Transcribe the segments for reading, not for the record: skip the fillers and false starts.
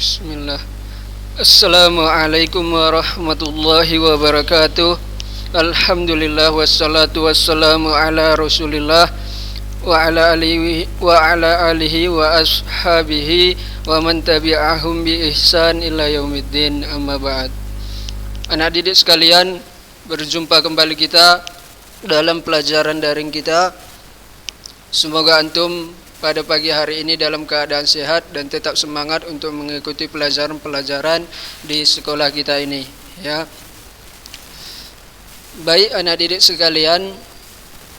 Bismillah. Assalamualaikum warahmatullahi wabarakatuh. Alhamdulillah wassalatu wassalamu ala Rasulillah wa ala alihi wa ashabihi wa man tabi'ahum bi ihsan ila yaumiddin, amma ba'd. Anak didik sekalian, berjumpa kembali kita dalam pelajaran daring kita. Semoga antum pada pagi hari ini dalam keadaan sehat dan tetap semangat untuk mengikuti pelajaran-pelajaran di sekolah kita ini, ya. Baik anak didik sekalian,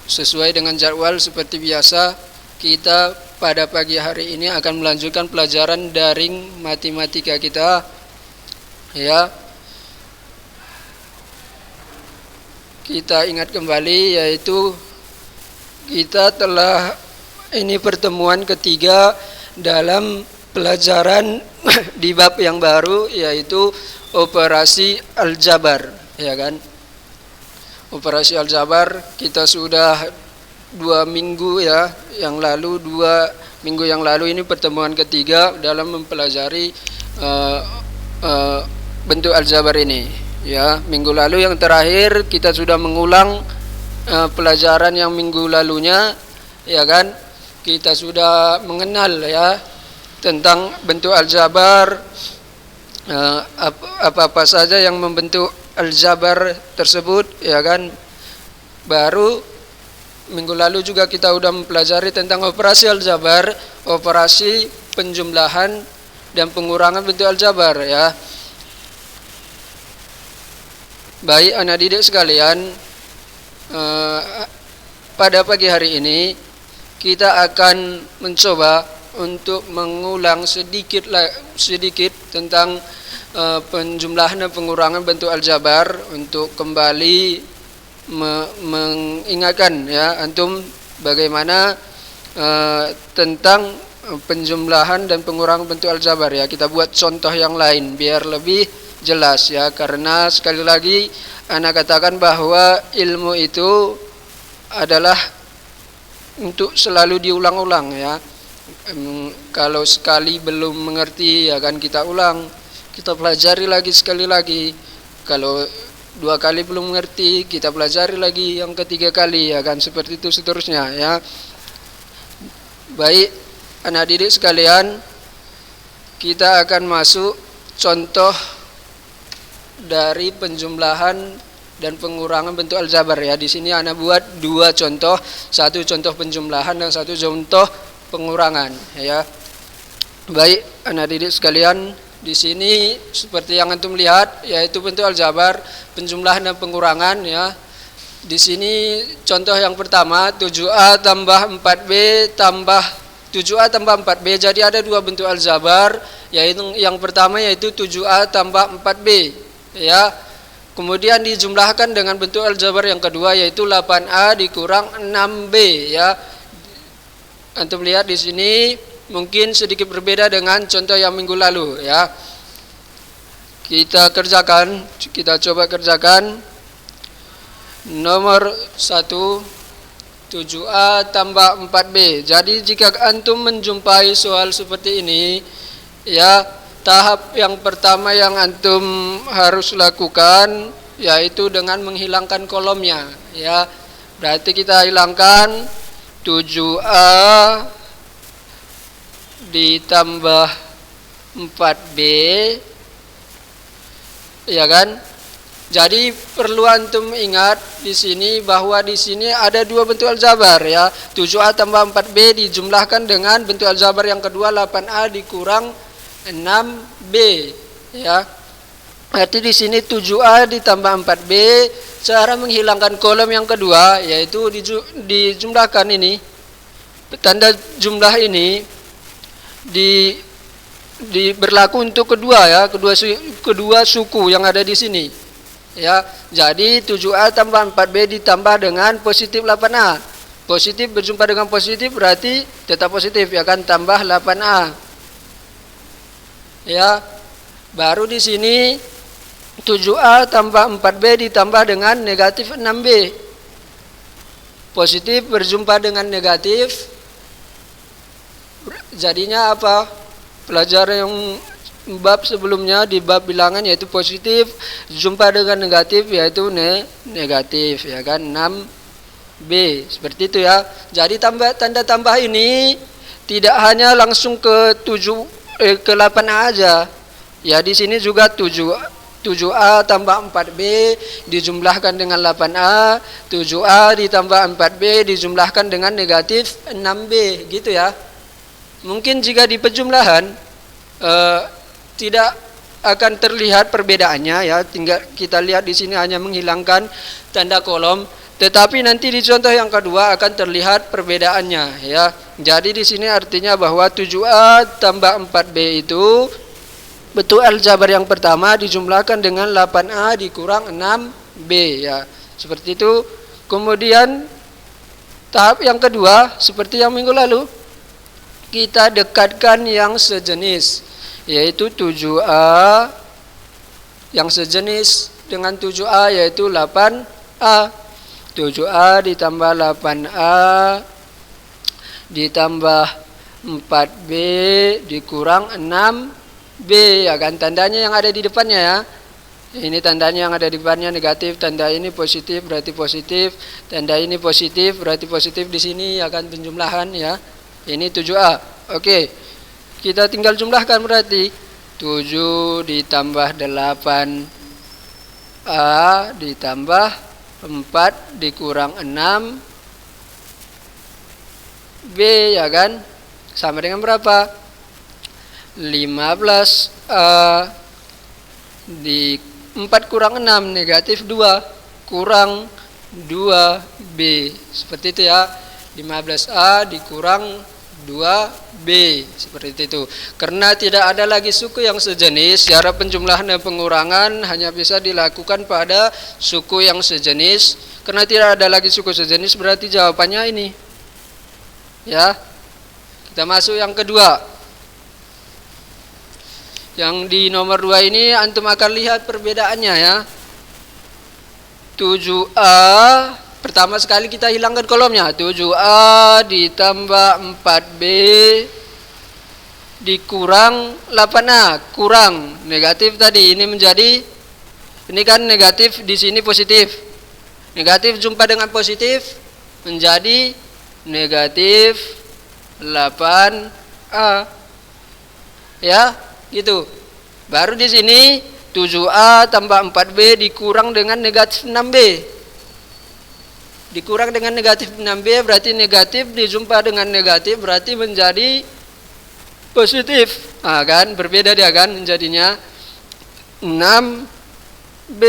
sesuai dengan jadwal seperti biasa, kita pada pagi hari ini akan melanjutkan pelajaran daring matematika kita, ya. Kita ingat kembali, yaitu kita telah ini pertemuan ketiga dalam pelajaran di bab yang baru, yaitu operasi aljabar, ya kan? Operasi aljabar kita sudah 2 minggu ya yang lalu, 2 minggu yang lalu ini pertemuan ketiga dalam mempelajari bentuk aljabar ini, ya. Minggu lalu yang terakhir kita sudah mengulang pelajaran yang minggu lalunya, ya kan? Kita sudah mengenal ya tentang bentuk aljabar, apa-apa saja yang membentuk aljabar tersebut, ya kan. Baru minggu lalu juga kita sudah mempelajari tentang operasi aljabar, operasi penjumlahan dan pengurangan bentuk aljabar, ya. Baik anak didik sekalian, pada pagi hari ini kita akan mencoba untuk mengulang sedikit tentang penjumlahan dan pengurangan bentuk aljabar, untuk kembali mengingatkan ya antum bagaimana tentang penjumlahan dan pengurangan bentuk aljabar, ya. Kita buat contoh yang lain biar lebih jelas, ya, karena sekali lagi anak katakan bahwa ilmu itu adalah untuk selalu diulang-ulang, ya. Kalau sekali belum mengerti, ya kan, kita ulang, kita pelajari lagi sekali lagi. Kalau 2 kali belum mengerti, kita pelajari lagi yang ketiga kali, ya kan, seperti itu seterusnya, ya. Baik anak didik sekalian, kita akan masuk contoh dari penjumlahan dan pengurangan bentuk aljabar, ya. Di sini ana buat 2 contoh, 1 contoh penjumlahan dan 1 contoh pengurangan, ya. Baik anak didik sekalian, di sini seperti yang antum lihat, yaitu bentuk aljabar, penjumlahan dan pengurangan, ya. Di sini contoh yang pertama, 7A tambah 4B tambah 7A tambah 4B. Jadi ada 2 bentuk aljabar, yaitu yang pertama yaitu 7A tambah 4B, ya. Kemudian dijumlahkan dengan bentuk aljabar yang kedua, yaitu 8A dikurang 6B, ya. Antum lihat di sini mungkin sedikit berbeda dengan contoh yang minggu lalu, ya. Kita coba kerjakan. Nomor 1, 7A tambah 4B. Jadi jika antum menjumpai soal seperti ini, ya, tahap yang pertama yang antum harus lakukan yaitu dengan menghilangkan kolomnya, ya. Berarti kita hilangkan 7A ditambah 4B, ya kan? Jadi perlu antum ingat di sini bahwa di sini ada 2 bentuk aljabar, ya. 7A tambah 4B dijumlahkan dengan bentuk aljabar yang kedua, 8A dikurang 6B, ya. Berarti di sini 7A ditambah 4B. Cara menghilangkan kolom yang kedua yaitu dijumlahkan ini. Tanda jumlah ini berlaku untuk kedua, ya, kedua suku yang ada di sini, ya. Jadi 7A tambah 4B ditambah dengan positif 8A. Positif berjumpa dengan positif berarti tetap positif, ya kan, tambah 8A. Ya, baru di sini 7A tambah 4B ditambah dengan negatif 6B. Positif berjumpa dengan negatif, jadinya apa? Pelajaran yang bab sebelumnya di bab bilangan yaitu positif, jumpa dengan negatif yaitu negatif ya kan, 6B seperti itu ya. Jadi tanda tambah ini tidak hanya langsung ke 8A aja. Ya di sini juga 7A tambah 4B dijumlahkan dengan 8A, 7A ditambah 4B dijumlahkan dengan negatif 6B gitu ya. Mungkin jika di penjumlahan tidak akan terlihat perbedaannya ya, tinggal kita lihat di sini hanya menghilangkan tanda kolom, tetapi nanti di contoh yang kedua akan terlihat perbedaannya ya. Jadi di sini artinya bahwa 7A tambah 4B itu bentuk aljabar yang pertama dijumlahkan dengan 8A dikurang 6B ya. Seperti itu. Kemudian tahap yang kedua seperti yang minggu lalu, kita dekatkan yang sejenis, yaitu 7A yang sejenis dengan 7A yaitu 8A. 7A ditambah 8A ditambah 4B dikurang 6B ya kan, tandanya yang ada di depannya ya. Ini tandanya yang ada di depannya negatif, tanda ini positif berarti positif, tanda ini positif berarti positif di sini ya kan, penjumlahan ya. Ini 7A. Oke. Kita tinggal jumlahkan berarti 7 ditambah 8A ditambah 4 dikurang 6B ya kan, sama dengan berapa? 15A di 4 kurang 6 negatif 2 kurang 2B seperti itu ya. 15A dikurang 2B seperti itu. Karena tidak ada lagi suku yang sejenis, cara penjumlahan dan pengurangan hanya bisa dilakukan pada suku yang sejenis. Karena tidak ada lagi suku sejenis berarti jawabannya ini ya. Kita masuk yang kedua. Yang di nomor 2 ini antum akan lihat perbedaannya ya. 7A pertama sekali kita hilangkan kolomnya, 7A ditambah 4B dikurang 8A, kurang negatif tadi, ini menjadi, ini kan negatif, di sini positif. Negatif jumpa dengan positif menjadi negatif 8A. Ya, gitu. Baru di sini 7A tambah 4B dikurang dengan negatif 6B. Dikurang dengan negatif 6B berarti negatif dijumpa dengan negatif berarti menjadi positif. Nah, kan berbeda dia kan, menjadinya 6B.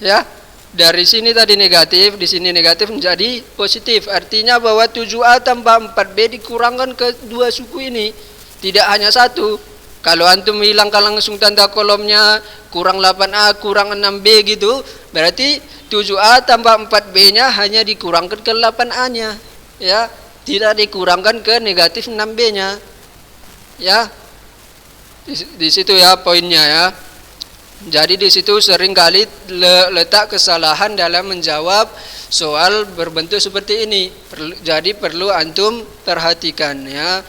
Ya, dari sini tadi negatif, di sini negatif menjadi positif. Artinya bahwa 7A tambah 4B dikurangkan ke dua suku ini, tidak hanya satu. Kalau antum hilangkan langsung tanda kolomnya, kurang 8A kurang 6B gitu, berarti 7A tambah 4B-nya hanya dikurangkan ke 8A-nya ya, tidak dikurangkan ke negatif 6B-nya ya. Di situ ya poinnya ya. Jadi di situ sering kali letak kesalahan dalam menjawab soal berbentuk seperti ini. Jadi perlu antum perhatikan ya.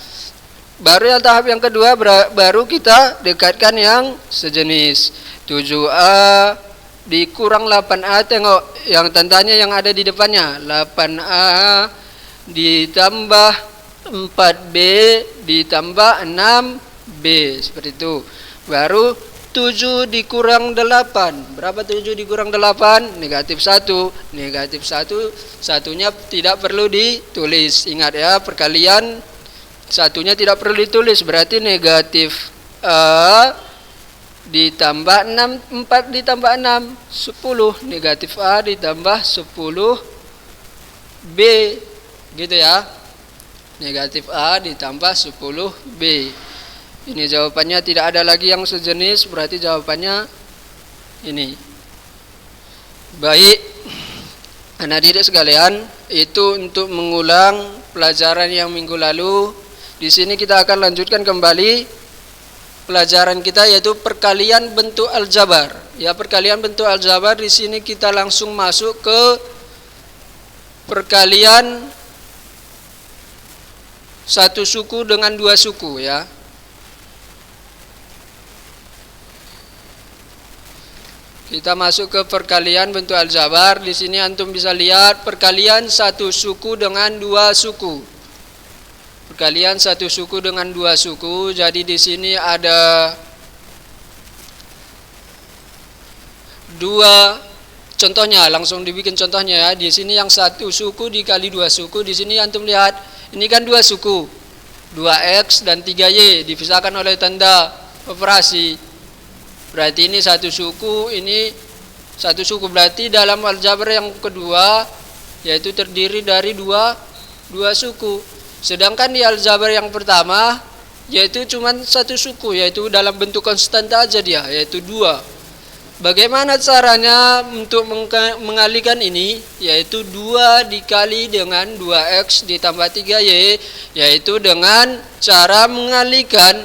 Baru yang tahap yang kedua, baru kita dekatkan yang sejenis. 7A dikurang 8A, tengok yang tandanya yang ada di depannya. 8A ditambah 4B ditambah 6B seperti itu. Baru 7 dikurang 8. Berapa 7 dikurang 8? Negatif 1. Negatif 1, satunya tidak perlu ditulis. Ingat ya, perkalian satunya tidak perlu ditulis, berarti negatif A ditambah 6, 4 ditambah 6, 10. Negatif A ditambah 10B gitu ya. Negatif A ditambah 10B. Ini jawabannya, tidak ada lagi yang sejenis, berarti jawabannya ini. Baik, anak didik sekalian, itu untuk mengulang pelajaran yang minggu lalu. Di sini kita akan lanjutkan kembali pelajaran kita, yaitu perkalian bentuk aljabar. Ya, perkalian bentuk aljabar di sini kita langsung masuk ke perkalian satu suku dengan dua suku ya. Kita masuk ke perkalian bentuk aljabar. Di sini antum bisa lihat perkalian satu suku dengan dua suku. Perkalian satu suku dengan dua suku. Jadi di sini ada dua contohnya, langsung dibikin contohnya ya. Di sini yang satu suku dikali dua suku. Di sini antum lihat, ini kan dua suku, 2x dan 3y dipisahkan oleh tanda operasi. Berarti ini satu suku, ini satu suku. Berarti dalam aljabar yang kedua yaitu terdiri dari dua suku. Sedangkan di aljabar yang pertama yaitu cuma satu suku, yaitu dalam bentuk konstanta aja dia, yaitu 2. Bagaimana caranya untuk mengalihkan ini? Yaitu 2 dikali dengan 2x ditambah 3y, yaitu dengan cara mengalihkan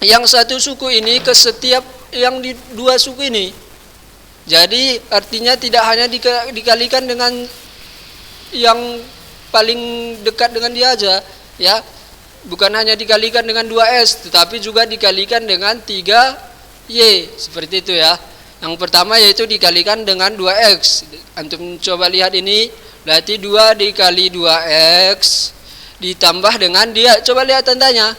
yang satu suku ini ke setiap yang di dua suku ini. Jadi artinya tidak hanya dikalikan dengan yang paling dekat dengan dia aja, ya. Bukan hanya dikalikan dengan 2s, tetapi juga dikalikan dengan 3y, seperti itu ya. Yang pertama yaitu dikalikan dengan 2x. Antum coba lihat ini, berarti 2 dikali 2x ditambah dengan dia. Coba lihat tandanya.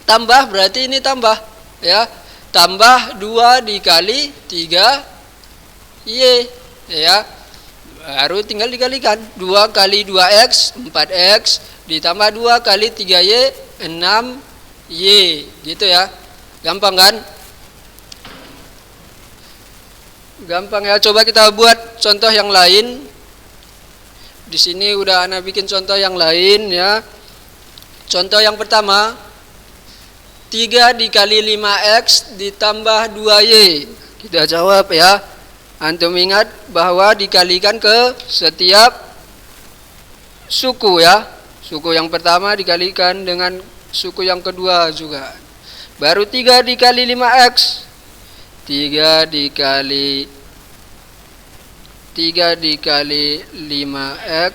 Tambah berarti ini tambah, ya. Tambah 2 dikali 3y, ya. Baru tinggal dikalikan. 2 kali 2x 4x ditambah 2 kali 3y 6y, gitu ya. Gampang kan? Gampang ya. Coba kita buat contoh yang lain. Di sini udah ana bikin contoh yang lain ya. Contoh yang pertama, 3 dikali 5x ditambah 2y. Kita jawab ya. Antum ingat bahwa dikalikan ke setiap suku ya. Suku yang pertama dikalikan dengan suku yang kedua juga. Baru 3 dikali 5x. 3 dikali 5x.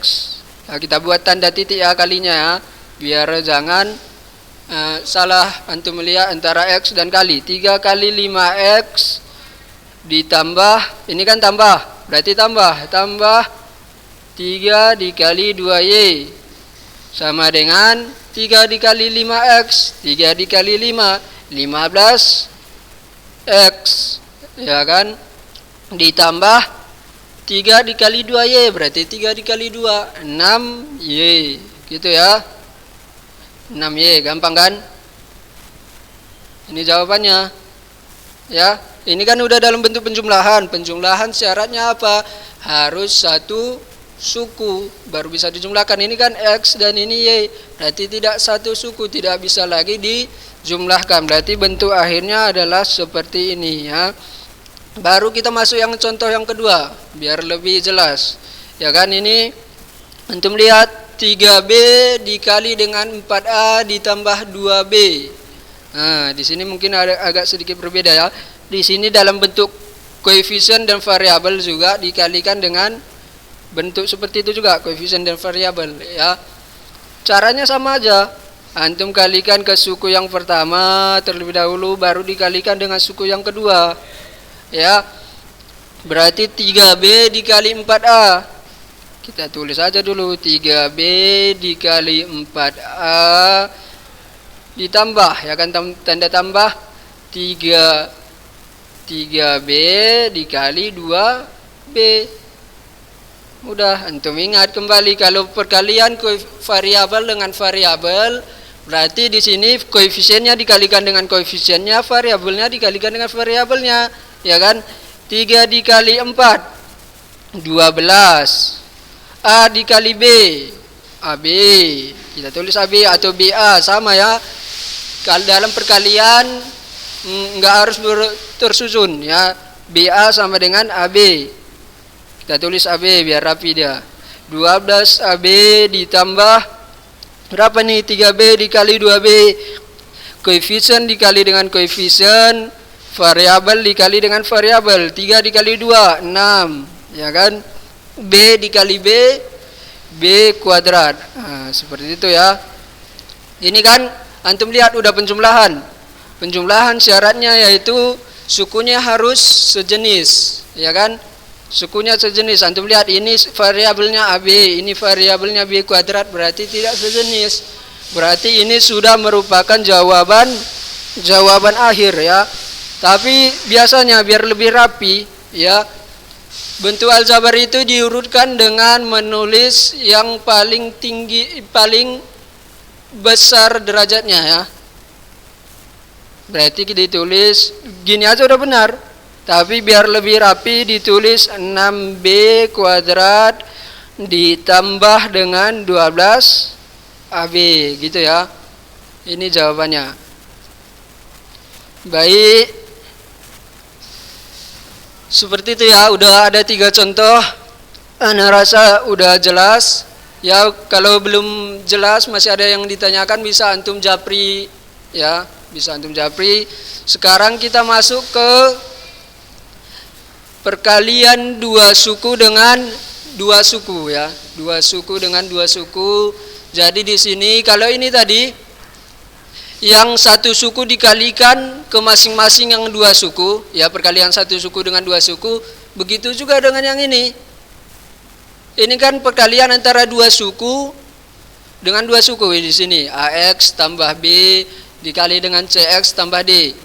Nah, kita buat tanda titik ya kalinya ya, biar jangan salah antum melihat antara x dan kali. 3 kali 5x ditambah, ini kan tambah, berarti tambah 3 dikali 2y sama dengan 3 dikali 5x. 3 dikali 5 15x, ya kan, ditambah 3 dikali 2y, berarti 3 dikali 2 6y, gitu ya. 6y, gampang kan? Ini jawabannya. Ya, ini kan udah dalam bentuk penjumlahan. Penjumlahan syaratnya apa? Harus satu suku baru bisa dijumlahkan. Ini kan x dan ini y, berarti tidak satu suku, tidak bisa lagi dijumlahkan. Berarti bentuk akhirnya adalah seperti ini ya. Baru kita masuk yang contoh yang kedua biar lebih jelas. Ya kan, ini antum lihat 3b dikali dengan 4a ditambah 2b. Nah, di sini mungkin ada agak sedikit berbeda ya. Di sini dalam bentuk koefisien dan variabel juga dikalikan dengan bentuk seperti itu juga, koefisien dan variabel ya. Caranya sama aja. Antum kalikan ke suku yang pertama terlebih dahulu, baru dikalikan dengan suku yang kedua. Ya. Berarti 3b dikali 4a. Kita tulis aja dulu, 3b dikali 4a ditambah, ya kan, tanda tambah 3b dikali 2b. Mudah, antum ingat kembali kalau perkalian variabel dengan variabel, berarti di sini koefisiennya dikalikan dengan koefisiennya, variabelnya dikalikan dengan variabelnya, ya kan. 3 dikali 4 12. A dikali B, AB, kita tulis AB atau BA, sama ya. Kalau dalam perkalian enggak harus tersusun ya. BA sama dengan AB, kita tulis AB biar rapi dia. 12 AB ditambah berapa nih, 3B dikali 2B, koefisien dikali dengan koefisien, variabel dikali dengan variabel. 3 dikali 2 6, ya kan. B dikali B, B kuadrat. Nah, seperti itu ya. Ini kan antum lihat udah penjumlahan. Penjumlahan syaratnya yaitu sukunya harus sejenis, ya kan? Sukunya sejenis. Antum lihat ini variabelnya AB, ini variabelnya B kuadrat, berarti tidak sejenis. Berarti ini sudah merupakan jawaban akhir ya. Tapi biasanya biar lebih rapi ya, bentuk aljabar itu diurutkan dengan menulis yang paling tinggi, paling besar derajatnya ya. Berarti ditulis gini aja udah benar. Tapi biar lebih rapi ditulis 6B kuadrat ditambah dengan 12 AB gitu ya. Ini jawabannya. Baik. Seperti itu ya, udah ada 3 contoh. Ana rasa udah jelas. Ya, kalau belum jelas masih ada yang ditanyakan bisa antum japri ya, bisa antum japri. Sekarang kita masuk ke perkalian 2 suku dengan 2 suku ya. 2 suku dengan 2 suku. Jadi di sini kalau ini tadi yang 1 suku dikalikan ke masing-masing yang 2 suku, ya perkalian 1 suku dengan 2 suku, begitu juga dengan yang ini. Ini kan perkalian antara 2 suku dengan 2 suku di sini, AX tambah B dikali dengan CX tambah D.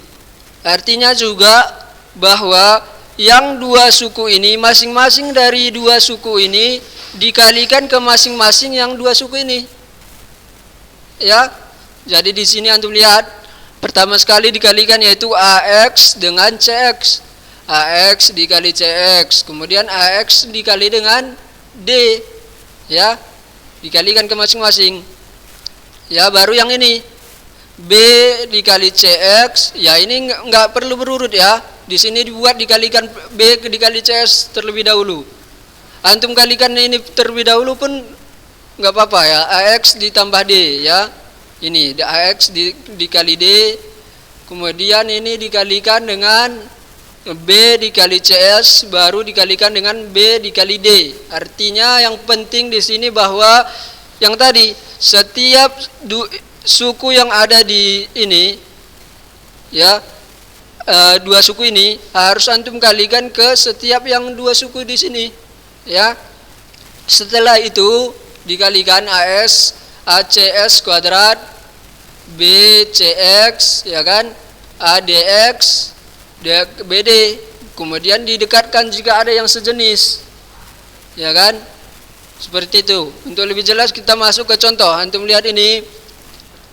Artinya juga bahwa yang 2 suku ini, masing-masing dari 2 suku ini dikalikan ke masing-masing yang 2 suku ini. Ya. Jadi di sini antum lihat pertama sekali dikalikan yaitu AX dengan CX. AX dikali CX, kemudian AX dikali dengan D. Ya. Dikalikan ke masing-masing. Ya, baru yang ini. B dikali CX, ya ini enggak perlu berurut ya. Di sini dibuat dikalikan B dikali CS terlebih dahulu. Antum kalikan ini terlebih dahulu pun enggak apa-apa ya. AX ditambah D ya. Ini AX dikali D, kemudian ini dikalikan dengan B dikali CS, baru dikalikan dengan B dikali D. Artinya yang penting di sini bahwa yang tadi setiap suku yang ada di ini ya, 2 suku ini harus antum kalikan ke setiap yang 2 suku di sini ya. Setelah itu dikalikan ACS kuadrat BCX ya kan, ADX BD, kemudian didekatkan jika ada yang sejenis ya kan, seperti itu. Untuk lebih jelas kita masuk ke contoh. Antum lihat ini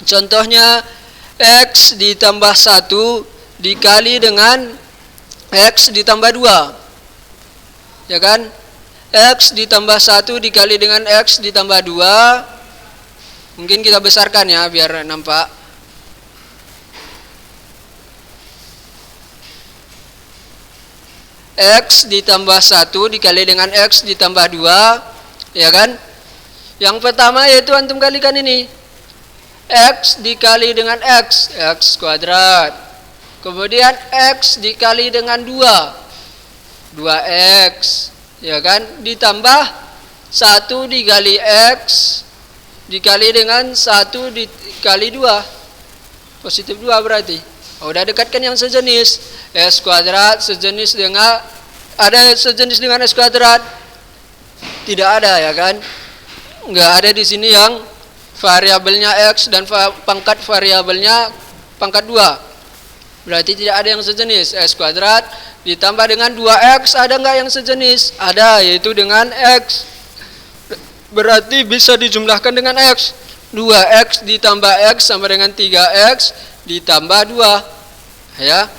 contohnya, X ditambah 1 dikali dengan X ditambah 2 ya kan. X ditambah 1 dikali dengan X ditambah 2. Mungkin kita besarkan ya biar nampak. X ditambah 1 dikali dengan X ditambah 2 ya kan. Yang pertama yaitu antum kalikan ini, X dikali dengan X kuadrat, kemudian X dikali dengan 2X ya kan, ditambah 1 dikali X dikali dengan 1 dikali 2, positif 2 berarti. Udah dekatkan yang sejenis. S kuadrat sejenis dengan, ada sejenis dengan S kuadrat? Tidak ada ya kan. Enggak ada di sini yang variabelnya X dan pangkat variabelnya pangkat 2. Berarti tidak ada yang sejenis. S kuadrat ditambah dengan 2X, ada enggak yang sejenis? Ada, yaitu dengan X. Berarti bisa dijumlahkan dengan X. 2X ditambah X sama dengan 3X ditambah 2 ya.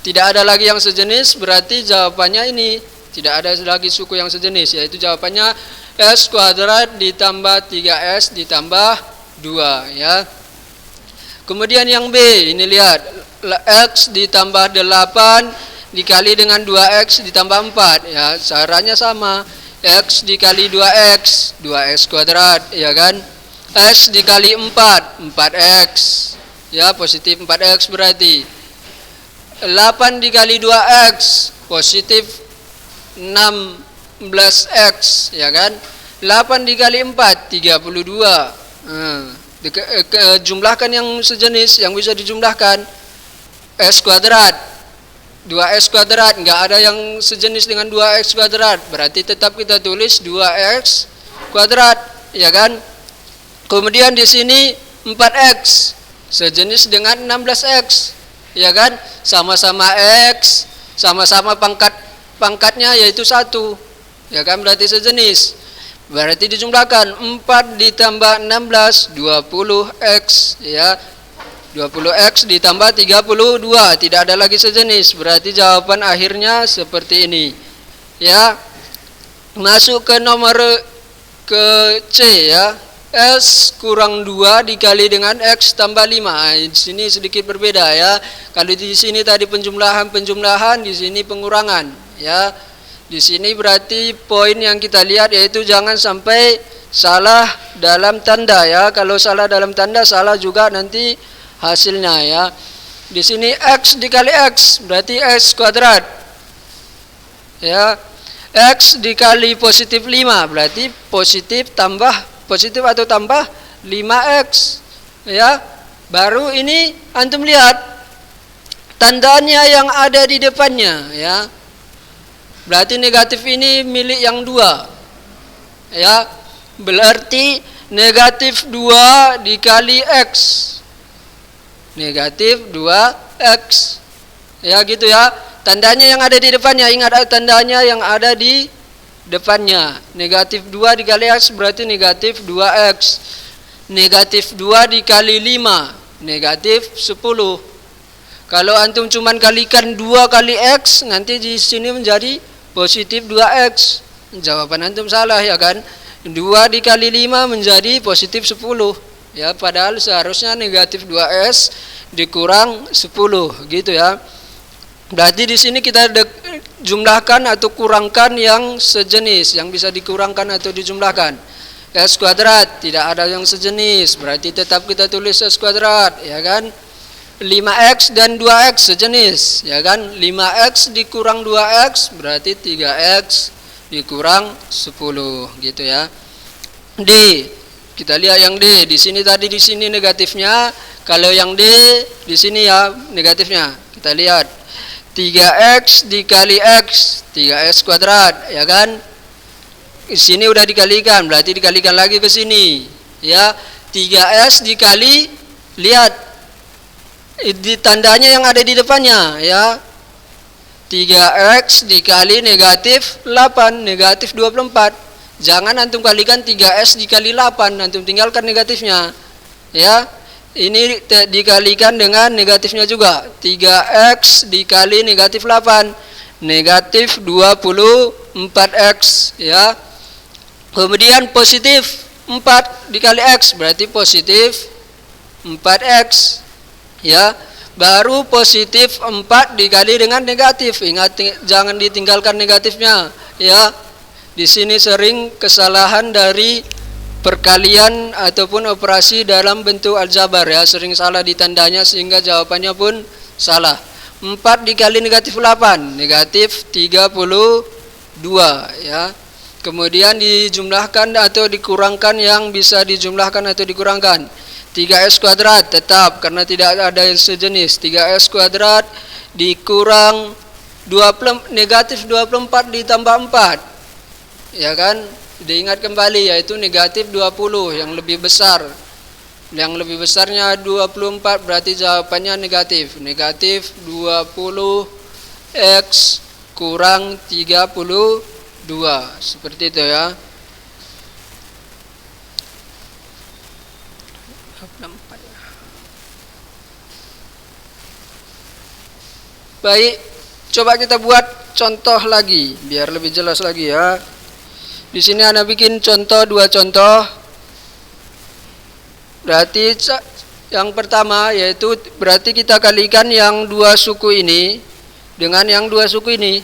Tidak ada lagi yang sejenis, berarti jawabannya ini. Tidak ada lagi suku yang sejenis, yaitu jawabannya S kuadrat ditambah 3S ditambah 2 ya. Kemudian yang B, ini lihat, X ditambah 8 dikali dengan 2X ditambah 4 ya, caranya sama. X dikali 2X, 2X kuadrat ya kan. X dikali 4, 4X ya, positif 4X berarti. 8 dikali 2X, positif 16X ya kan. 8 dikali 4, 32. Jumlahkan yang sejenis, yang bisa dijumlahkan. S kuadrat 2x kuadrat, nggak ada yang sejenis dengan 2x kuadrat, berarti tetap kita tulis 2x kuadrat, ya kan? Kemudian di sini 4x sejenis dengan 16x, ya kan? Sama-sama x, sama-sama pangkatnya yaitu 1, ya kan? Berarti sejenis. Berarti dijumlahkan 4 ditambah 16 20x, ya. 20x ditambah 32, tidak ada lagi sejenis. Berarti jawaban akhirnya seperti ini. Ya. Masuk ke nomor ke C, ya. S kurang 2 dikali dengan X tambah 5. Nah, di sini sedikit berbeda, ya. Kalau di sini tadi penjumlahan, di sini pengurangan, ya. Di sini berarti poin yang kita lihat yaitu jangan sampai salah dalam tanda, ya. Kalau salah dalam tanda, salah juga nanti hasilnya, ya. Di sini x dikali x berarti x kuadrat, ya. X dikali positif 5 berarti positif atau tambah 5x, ya. Baru ini antum lihat tandanya yang ada di depannya, ya. Berarti negatif ini milik yang 2, ya. Berarti negatif 2 dikali x, negatif 2x, ya gitu, ya. Tandanya yang ada di depannya, ingat tandanya yang ada di depannya. Negatif 2 dikali x berarti negatif 2x. Negatif 2 dikali 5 negatif 10. Kalau antum cuman kalikan 2 kali x, nanti di sini menjadi positif 2x. Jawaban antum salah, ya kan? 2 dikali 5 menjadi positif 10. Ya, padahal seharusnya negatif 2s dikurang 10, gitu, ya. Berarti di sini kita jumlahkan atau kurangkan yang sejenis, yang bisa dikurangkan atau dijumlahkan. S kuadrat tidak ada yang sejenis, berarti tetap kita tulis S kuadrat, ya kan? 5x dan 2x sejenis, ya kan? 5x dikurang 2x berarti 3x dikurang 10, gitu, ya. D. Kita lihat yang D. Di sini tadi di sini negatifnya. Kalau yang D di sini, ya, negatifnya. Kita lihat 3x dikali x 3x kuadrat, ya kan? Di sini udah dikalikan, berarti dikalikan lagi ke sini, ya. 3s dikali, lihat di tandanya yang ada di depannya, ya. 3x dikali negatif 8 negatif 24. Jangan antum kalikan 3s dikali 8, antum tinggalkan negatifnya, ya. Ini dikalikan dengan negatifnya juga. 3x dikali negatif 8 negatif 24x, ya. Kemudian positif 4 dikali x berarti positif 4x, ya. Baru positif 4 dikali dengan negatif. Ingat, jangan ditinggalkan negatifnya, ya. Di sini sering kesalahan dari perkalian ataupun operasi dalam bentuk aljabar, ya, sering salah di tandanya sehingga jawabannya pun salah. 4 dikali negatif 8 negatif 32, ya. Kemudian dijumlahkan atau dikurangkan yang bisa dijumlahkan atau dikurangkan. 3s kuadrat tetap karena tidak ada yang sejenis. 3s kuadrat dikurang negatif 24 ditambah 4, ya kan? Diingat kembali, yaitu negatif 20 yang lebih besar. Yang lebih besarnya 24 berarti jawabannya negatif. Negatif 20x kurang 32. Seperti itu, ya. Baik, coba kita buat contoh lagi biar lebih jelas lagi, ya. Di sini Anda bikin contoh, 2 contoh. Berarti yang pertama yaitu berarti kita kalikan yang 2 suku ini dengan yang 2 suku ini,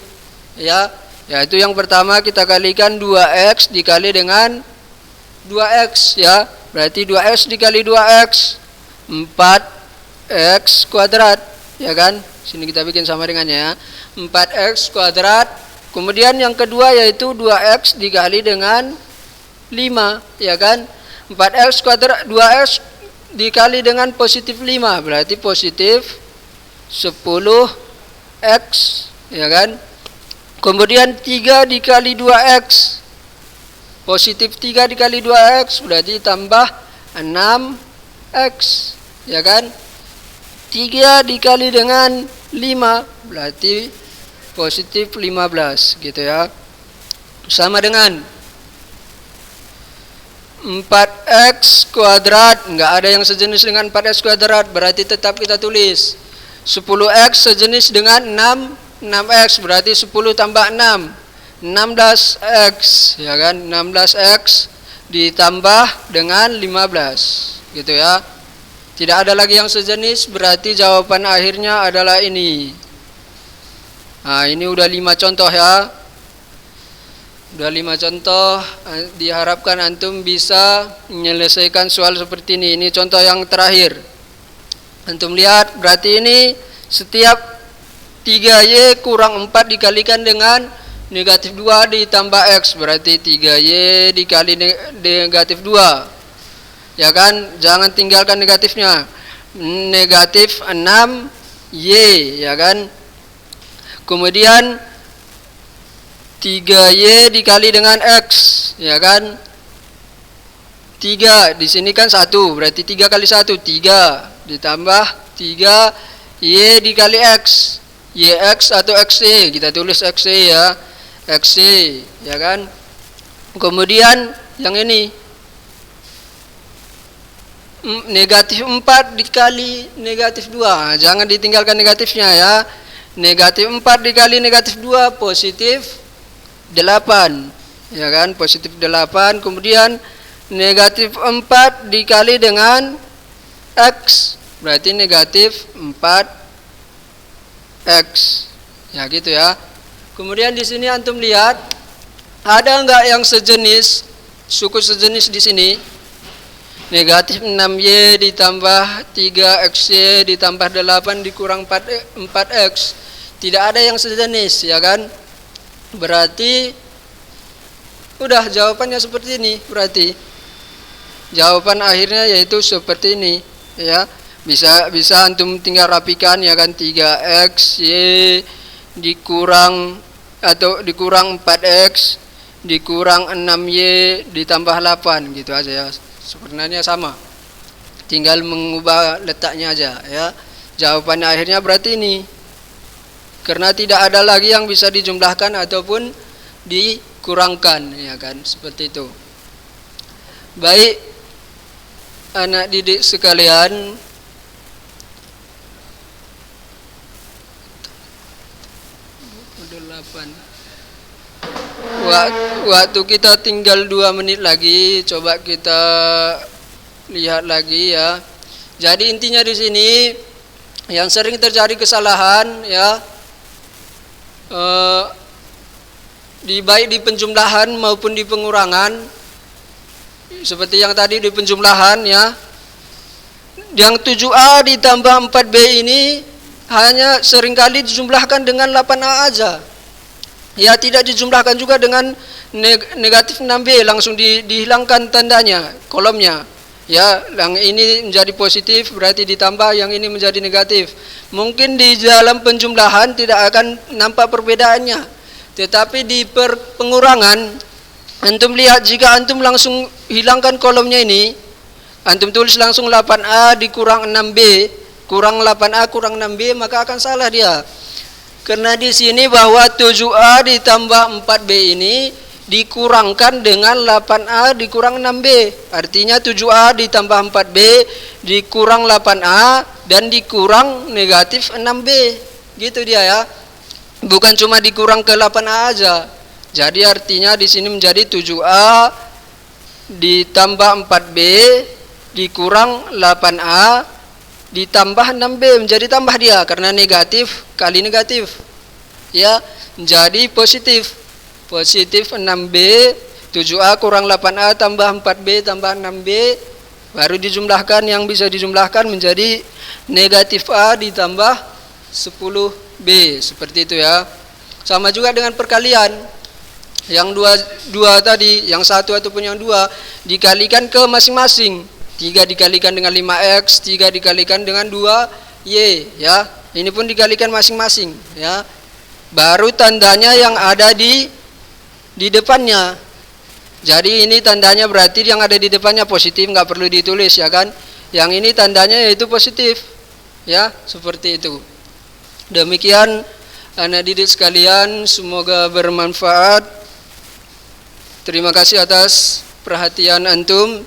ya. Yaitu yang pertama kita kalikan 2x dikali dengan 2x, ya. Berarti 2x dikali 2x 4x kuadrat, ya kan? Sini kita bikin sama dengannya, ya. 4x kuadrat. Kemudian yang kedua yaitu 2x dikali dengan 5, ya kan? 4x kuadrat 2x dikali dengan positif 5 berarti positif 10 X, ya kan? Kemudian 3 dikali 2X, positif 3 dikali 2X berarti tambah 6X, ya kan? 3 dikali dengan 5 berarti positif 15 gitu ya. Sama dengan 4X kuadrat, enggak ada yang sejenis dengan 4X kuadrat, berarti tetap kita tulis 10X sejenis dengan 6X berarti 10 tambah 6 16X, ya kan? 16X ditambah dengan 15 gitu ya. Tidak ada lagi yang sejenis, berarti jawaban akhirnya adalah ini. Nah, ini udah 5 contoh ya. Udah 5 contoh, diharapkan antum bisa menyelesaikan soal seperti ini. Ini contoh yang terakhir. Antum lihat, berarti ini setiap 3Y kurang 4 dikalikan dengan negatif 2 ditambah X, berarti 3Y dikali negatif 2. Ya kan, jangan tinggalkan negatifnya. Negatif 6Y, ya kan. Kemudian 3Y dikali dengan X, ya kan. 3 di sini kan 1, berarti 3 kali 1 3 ditambah 3Y dikali X. YX atau XY, kita tulis XY ya. XY, ya kan. Kemudian yang ini negatif 4 dikali negatif 2. Jangan ditinggalkan negatifnya ya. Negatif 4 dikali negatif 2 positif 8. Ya kan, positif 8. Kemudian negatif 4 dikali dengan X, berarti negatif 4X. Ya gitu ya. Kemudian di sini antum lihat, ada enggak yang sejenis, suku sejenis di sini? Negatif 6Y ditambah 3XY ditambah 8 dikurang 4X. Tidak ada yang sejenis, ya kan? Berarti udah jawabannya seperti ini. Berarti jawaban akhirnya yaitu seperti ini, ya. Bisa antum tinggal rapikan, ya kan. 3XY dikurang 4X dikurang 6Y ditambah 8 gitu aja ya. Sebenarnya sama, tinggal mengubah letaknya aja ya. Jawabannya akhirnya berarti ini, karena tidak ada lagi yang bisa dijumlahkan ataupun dikurangkan, ya kan, seperti itu. Baik anak didik sekalian, waktu kita tinggal 2 menit lagi, coba kita lihat lagi ya. Jadi intinya di sini yang sering terjadi kesalahan ya, baik di penjumlahan maupun di pengurangan. Seperti yang tadi di penjumlahan ya, yang 7A ditambah 4B ini hanya seringkali dijumlahkan dengan 8A aja. Ya, tidak dijumlahkan juga dengan negatif 6B, langsung dihilangkan tandanya, kolomnya. Ya, yang ini menjadi positif berarti ditambah, yang ini menjadi negatif. Mungkin di dalam penjumlahan tidak akan nampak perbedaannya. Tetapi di pengurangan, antum lihat, jika antum langsung hilangkan kolomnya ini, antum tulis langsung 8A dikurang 6B, kurang 8A kurang 6B, maka akan salah dia. Karena di sini bahwa 7A ditambah 4B ini dikurangkan dengan 8A dikurang 6B. Artinya 7A ditambah 4B dikurang 8A dan dikurang negatif 6B. Gitu dia ya. Bukan cuma dikurang ke 8A aja. Jadi artinya di sini menjadi 7A ditambah 4B dikurang 8A ditambah 6B, menjadi tambah dia karena negatif kali negatif. Ya, menjadi positif. Positif 6B, 7A kurang 8A tambah 4B tambah 6B, baru dijumlahkan, yang bisa dijumlahkan menjadi negatif A ditambah 10B, seperti itu ya. Sama juga dengan perkalian. Yang dua tadi, yang satu ataupun yang dua dikalikan ke masing-masing. 3 dikalikan dengan 5X, 3 dikalikan dengan 2Y ya. Ini pun dikalikan masing-masing, ya. Baru tandanya yang ada di depannya. Jadi ini tandanya berarti yang ada di depannya positif, nggak perlu ditulis, ya kan? Yang ini tandanya yaitu positif, ya, seperti itu. Demikian anak didik sekalian, semoga bermanfaat. Terima kasih atas perhatian antum.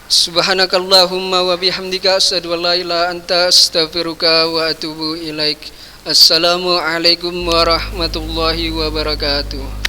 Subhanakallahumma wa bihamdika asyhadu an la ilaha anta astaghfiruka wa atubu ilaik. Assalamualaikum warahmatullahi wabarakatuh.